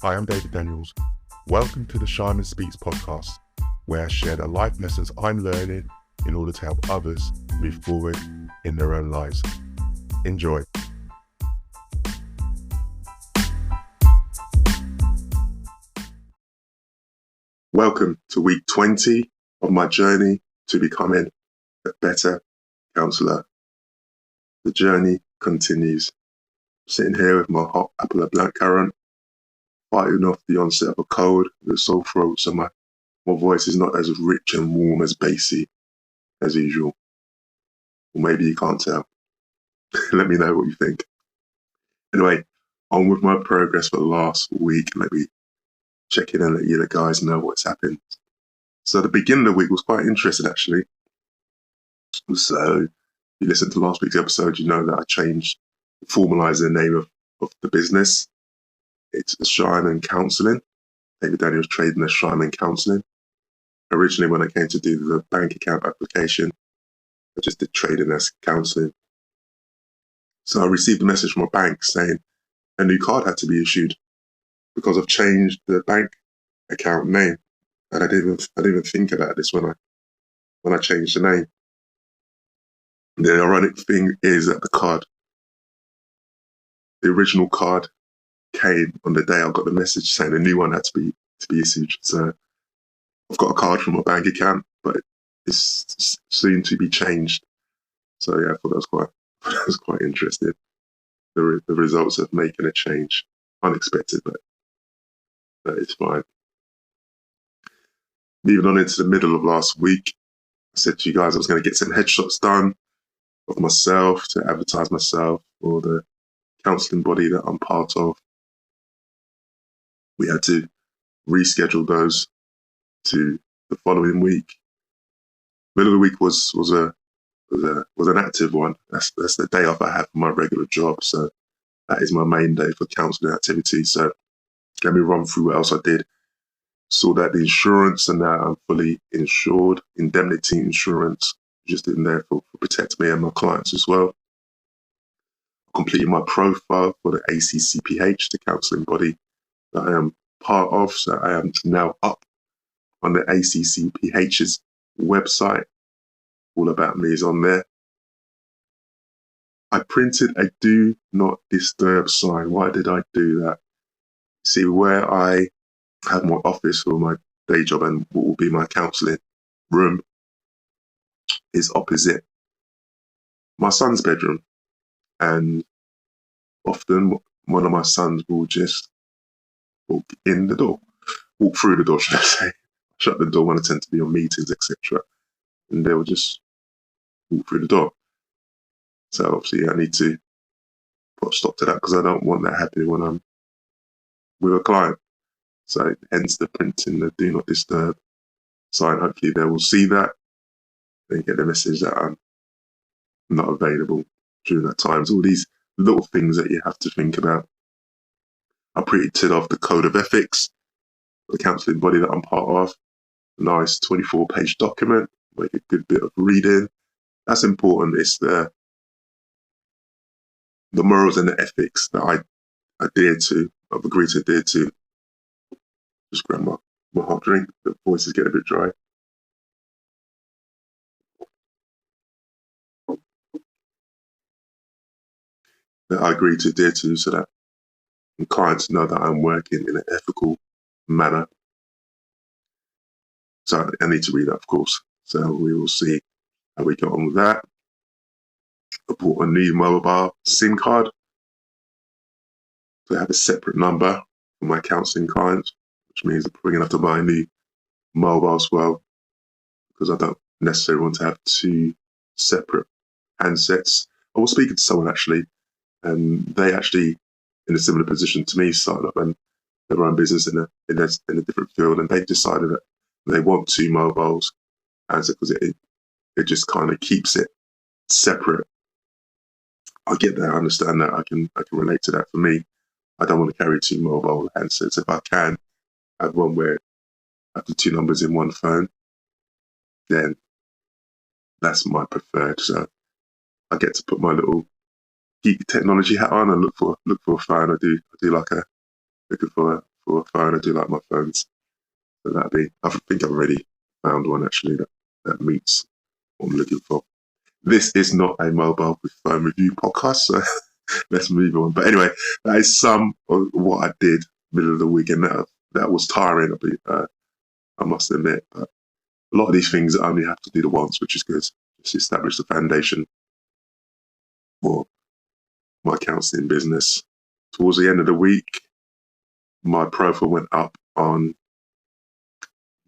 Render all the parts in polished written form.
I am David Daniels. Welcome to the Shaman Speaks podcast, where I share the life lessons I'm learning in order to help others move forward in their own lives. Enjoy. Welcome to week 20 of my journey to becoming a better counsellor. The journey continues. Sitting here with my hot apple of blackcurrant, fighting off the onset of a cold with a sore throat, so my voice is not as rich and warm as bassy as usual. Or maybe you can't tell. Let me know what you think. Anyway, on with my progress for the last week. Let me check in and let you guys know what's happened. So the beginning of the week was quite interesting, actually. So if you listened to last week's episode, you know that I formalised the name of the business. It's Shaman Counselling. David Daniels trading as Shaman Counselling. Originally, when I came to do the bank account application, I just did trading as counselling. So I received a message from a bank saying a new card had to be issued because I've changed the bank account name. And I didn't even think about this when I changed the name. The ironic thing is that the original card came on the day I got the message saying a new one had to be issued. So I've got a card from my bank account, but it's soon to be changed. So yeah, I thought that was quite interesting. The results of making a change, unexpected, but it's fine. Moving on into the middle of last week, I said to you guys I was going to get some headshots done of myself to advertise myself for the counselling body that I'm part of. We had to reschedule those to the following week. Middle of the week was an active one. That's the day off I had from my regular job, so that is my main day for counselling activity. So let me run through what else I did. Sorted out the insurance, and now I'm fully insured. Indemnity insurance, just in there for protect me and my clients as well. Completed my profile for the ACCPH, the counselling body that I am part of. So I am now up on the ACCPH's website. All about me is on there. I printed a do not disturb sign. Why did I do that? See, where I have my office for my day job and what will be my counselling room is opposite my son's bedroom. And often one of my sons will just walk through the door, should I say. Shut the door when I tend to be on meetings, etc. And they will just walk through the door. So obviously I need to put a stop to that because I don't want that happening when I'm with a client. So hence the printing the do not disturb sign. Hopefully they will see that and get the message that I'm not available during that time. So all these little things that you have to think about. I printed off the code of ethics for the counselling body that I'm part of. A nice 24-page document, make a good bit of reading. That's important. It's the morals and the ethics that I adhere to, I've agreed to adhere to. Just grab my hot drink. The voice is getting a bit dry. That I agree to adhere to so that clients know that I'm working in an ethical manner. So I need to read that, of course. So we will see how we get on with that. I bought a new mobile SIM card to have a separate number for my counselling clients, which means I'm probably going to have to buy a new mobile as well, because I don't necessarily want to have two separate handsets. I was speaking to someone actually, and they actually, in a similar position to me, started up and their own business in a different field, and they've decided that they want two mobiles, because it just kind of keeps it separate. I get that, I understand that, I can relate to that. For me, I don't want to carry two mobile handsets. If I can have one where I have the two numbers in one phone, then that's my preferred. So I get to put my little geek technology hat on and look for a phone. I do like looking for for a phone. I do like my phones. So I think I've already found one actually that meets what I'm looking for. This is not a mobile phone review podcast, so let's move on. But anyway, that is some of what I did middle of the week, and that was tiring. I must admit, but a lot of these things I only have to do the once, which is good. Just establish the foundation for my counselling business. Towards the end of the week, my profile went up on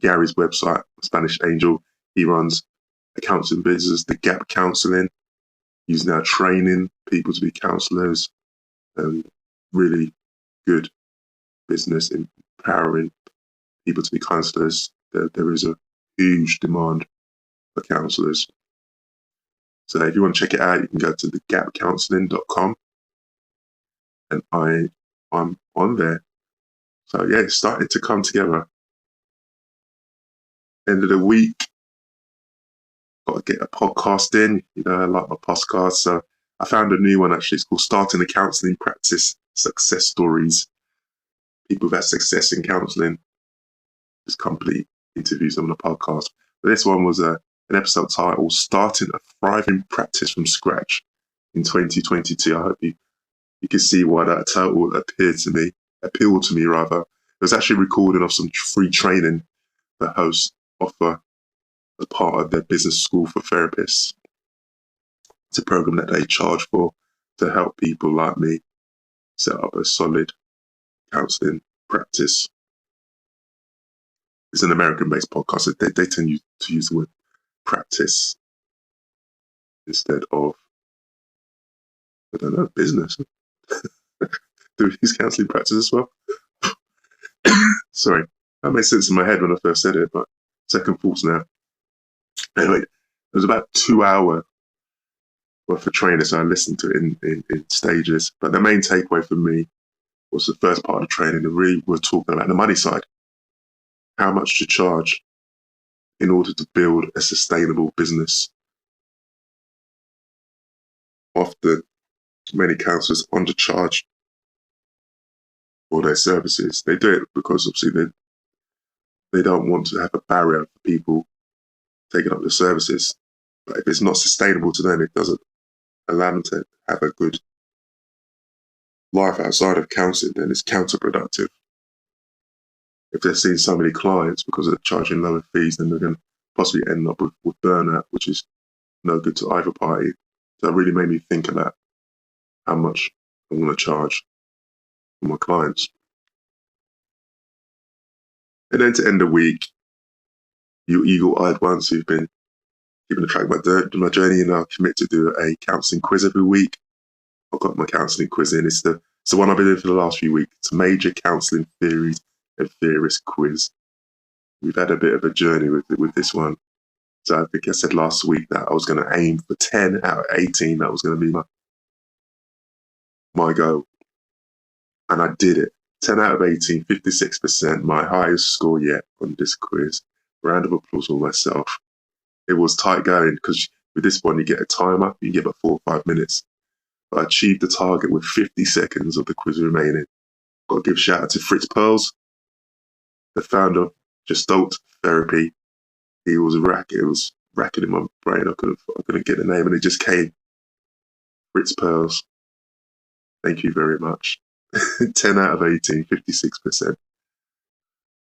Gary's website, Spanish Angel. He runs a counselling business, the Gap Counselling. He's now training people to be counsellors, and really good business, empowering people to be counsellors. There is a huge demand for counsellors. So if you want to check it out, you can go to thegapcounselling.com, and I'm on there. So yeah, it's starting to come together. End of the week, got to get a podcast in. I like my podcast, so I found a new one actually. It's called Starting a Counselling Practice Success Stories. People who've had success in counselling. Just complete interviews on the podcast. But this one was an episode titled Starting a Thriving Practice from Scratch in 2022. I hope you can see why that title appealed to me. It was actually recording of some free training the hosts offer as part of their business school for therapists. It's a program that they charge for to help people like me set up a solid counselling practice. It's an American-based podcast, so they tend to use the word practice instead of, I don't know, business. Do we use counselling practice as well? Sorry, that made sense in my head when I first said it, but second thoughts now. Anyway, it was about 2 hours worth of training, so I listened to it in stages. But the main takeaway for me was the first part of the training, and really we're talking about the money side. How much to charge in order to build a sustainable business. Often, many counsellors undercharge for their services. They do it because obviously they don't want to have a barrier for people taking up the services. But if it's not sustainable to them, it doesn't allow them to have a good life outside of counselling, then it's counterproductive. If they're seeing so many clients because they're charging lower fees, then they're going to possibly end up with burnout, which is no good to either party. So it really made me think about how much I want to charge for my clients. And then to end the week, you eagle-eyed ones who've been keeping track of my journey, and I'll commit to do a counselling quiz every week. I've got my counselling quiz in. It's the one I've been doing for the last few weeks. It's a major counselling theories and theorist quiz. We've had a bit of a journey with this one. So I think I said last week that I was going to aim for 10 out of 18. That was going to be my goal. And I did it. 10 out of 18, 56%, my highest score yet on this quiz. Round of applause for myself. It was tight going because with this one, you get a timer. You get about 4 or 5 minutes. But I achieved the target with 50 seconds of the quiz remaining. Got to give shout out to Fritz Perls, the founder of Gestalt Therapy. It was racking in my brain. I couldn't get the name, and it just came. Fritz Perls. Thank you very much. 10 out of 18, 56%.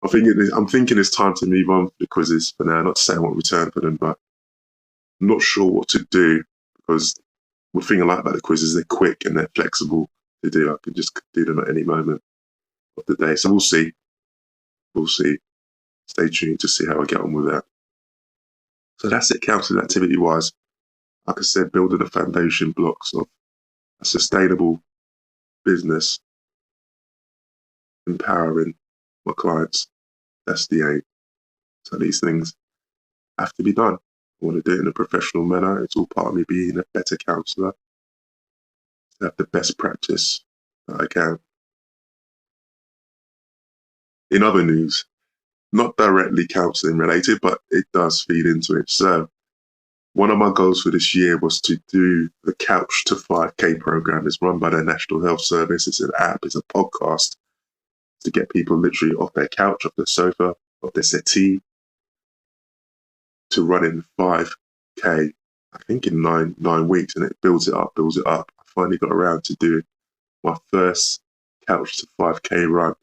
I'm thinking it's time to move on for the quizzes for now. Not to say I won't return for them, but I'm not sure what to do because the thing I like about the quizzes, they're quick and they're flexible to do. I can just do them at any moment of the day. So we'll see. We'll see. Stay tuned to see how I get on with that. So that's it, counselling activity-wise. Like I said, building the foundation blocks of a sustainable business, empowering my clients. That's the aim. So these things have to be done. I want to do it in a professional manner. It's all part of me being a better counsellor. To have the best practice that I can. In other news, not directly counselling related, but it does feed into it. So one of my goals for this year was to do the Couch to 5K program. It's run by the National Health Service. It's an app, it's a podcast. to get people literally off their couch, off their sofa, off their settee, to running 5K, I think in nine weeks, and it builds it up. I finally got around to doing my first couch to 5K run,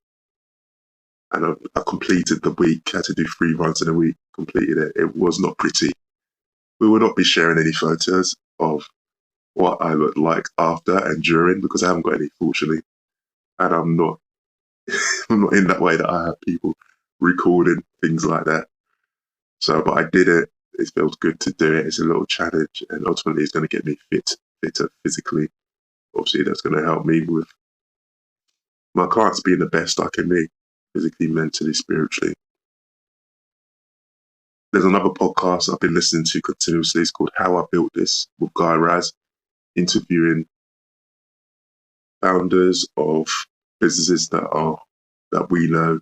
and I completed the week. I had to do 3 runs in a week, completed it. It was not pretty. We will not be sharing any photos of what I looked like after and during, because I haven't got any, fortunately, and I'm not in that way that I have people recording things like that. So, but I did it. It feels good to do it. It's a little challenge, and ultimately it's going to get me fitter physically. Obviously, that's going to help me with my clients being the best I can be, physically, mentally, spiritually. There's another podcast I've been listening to continuously. It's called How I Built This, with Guy Raz, interviewing founders of businesses that we know,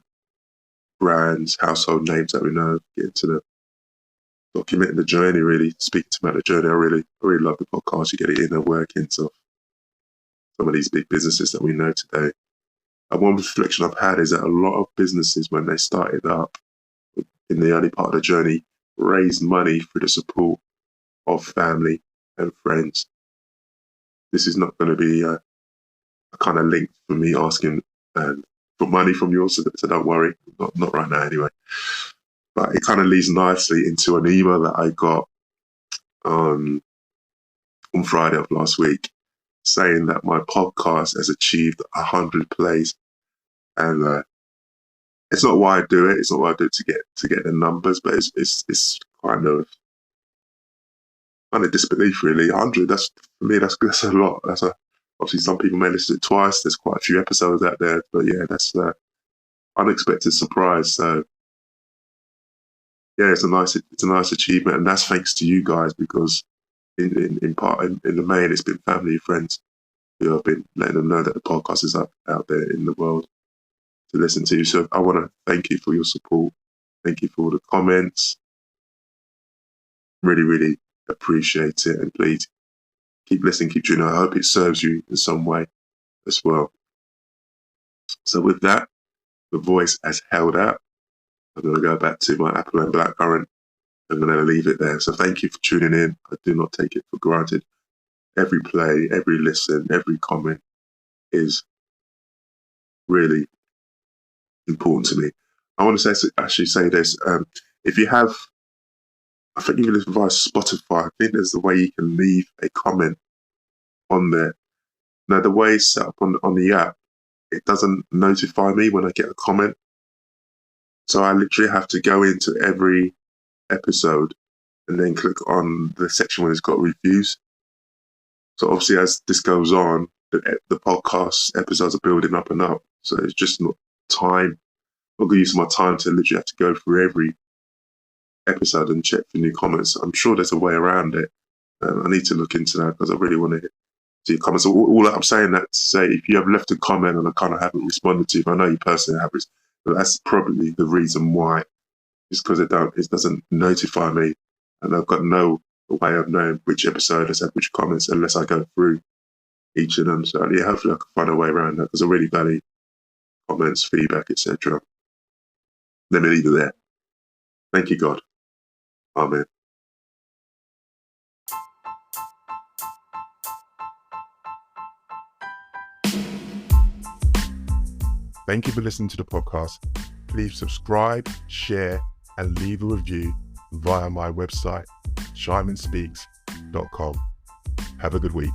brands, household names that we know, get into the documenting the journey, really, speaking to them about the journey. I really love the podcast. You get the inner workings of some of these big businesses that we know today. And one reflection I've had is that a lot of businesses, when they started up in the early part of the journey, raised money through the support of family and friends. This is not going to be a kind of link for me asking for money from yours, so don't worry, not right now anyway. But it kind of leads nicely into an email that I got on Friday of last week, saying that my podcast has achieved 100 plays, and it's not why I do it. It's not why I do it to get the numbers, but it's kind of disbelief, really. 100. That's, for me, that's a lot. Obviously some people may listen to it twice. There's quite a few episodes out there, but yeah, that's unexpected surprise. So yeah, it's a nice achievement, and that's thanks to you guys, because in part, in the main, it's been family and friends who have been letting them know that the podcast is out there in the world to listen to. So I want to thank you for your support. Thank you for all the comments. Really appreciate it, and please keep listening, keep tuning. I hope it serves you in some way as well. So with that, the voice has held out. I'm going to go back to my apple and blackcurrant. I'm going to leave it there. So thank you for tuning in. I do not take it for granted. Every play, every listen, every comment is really important to me. I want to say this. If you have, I think even if via Spotify, I think there's the way you can leave a comment on there. Now, the way it's set up on the app, it doesn't notify me when I get a comment. So I literally have to go into every episode and then click on the section where it's got reviews. So obviously, as this goes on, the podcast episodes are building up and up. So it's just not time. I'm not going to use my time to literally have to go through every episode and check for new comments. I'm sure there's a way around it. I need to look into that, because I really want to see comments. So all I'm saying that to say, if you have left a comment and I kind of haven't responded to you, I know you personally have, but that's probably the reason why. It's because it doesn't notify me, and I've got no way of knowing which episode has had which comments unless I go through each of them. So yeah, hopefully I can find a way around that, because I really value comments, feedback, etc. Let me leave it there. Thank you, God. Amen. Thank you for listening to the podcast. Please subscribe, share, and leave a review via my website, shymanspeaks.com. Have a good week.